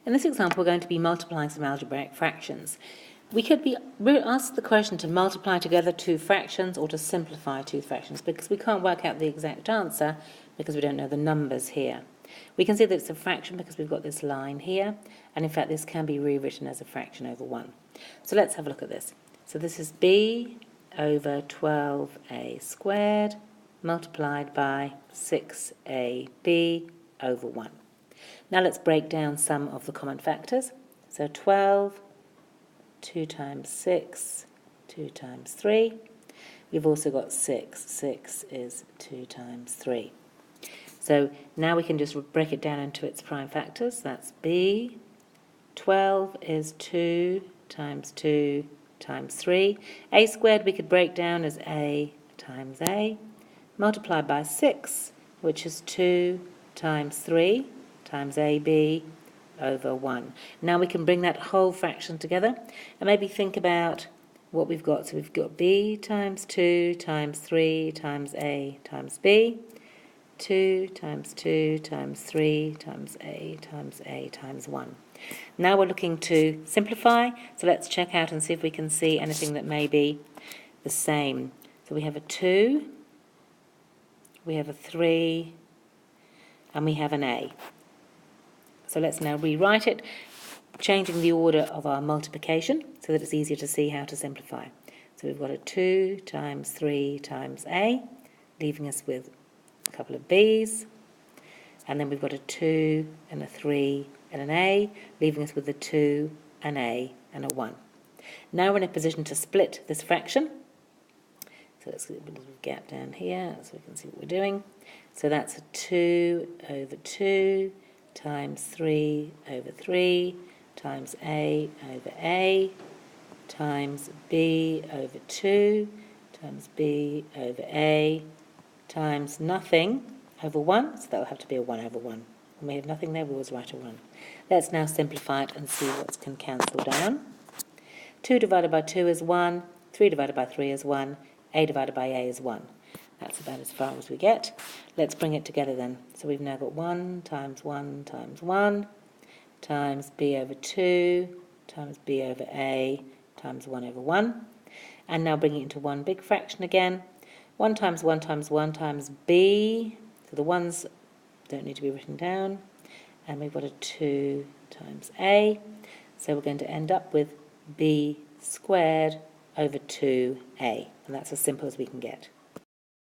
In this example, we're going to be multiplying some algebraic fractions. We could be asked the question to multiply together two fractions or to simplify two fractions, because we can't work out the exact answer because we don't know the numbers here. We can see that it's a fraction because we've got this line here, and in fact this can be rewritten as a fraction over 1. So let's have a look at this. So this is b over 12a squared multiplied by 6ab over 1. Now let's break down some of the common factors. So 12, 2 times 6, 2 times 3. We've also got 6. 6 is 2 times 3. So now we can just break it down into its prime factors. That's b. 12 is 2 times 2 times 3. A squared we could break down as a times a, multiplied by 6, which is 2 times 3 times ab over 1. Now we can bring that whole fraction together and maybe think about what we've got. So we've got b times 2 times 3 times a times b, 2 times 2 times 3 times a times 1. Now we're looking to simplify, so let's check out and see if we can see anything that may be the same. So we have a 2, we have a 3, and we have an a. So let's now rewrite it, changing the order of our multiplication so that it's easier to see how to simplify. So we've got a 2 times 3 times a, leaving us with a couple of b's, and then we've got a 2 and a 3 and an a, leaving us with a 2, an a, and a 1. Now we're in a position to split this fraction. So let's get a little gap down here so we can see what we're doing. So that's a 2 over 2 times 3 over 3 times a over a times b over 2 times b over a times nothing over 1, so that will have to be a 1 over 1. When we have nothing there, we always write a 1. Let's now simplify it and see what can cancel down. 2 divided by 2 is 1, 3 divided by 3 is 1, a divided by a is 1. That's about as far as we get. Let's bring it together then. So we've now got 1 times 1 times 1 times b over 2 times b over a times 1 over 1. And now bring it into one big fraction again. 1 times 1 times 1 times b. So the 1's don't need to be written down. And we've got a 2 times a. So we're going to end up with b squared over 2a. And that's as simple as we can get.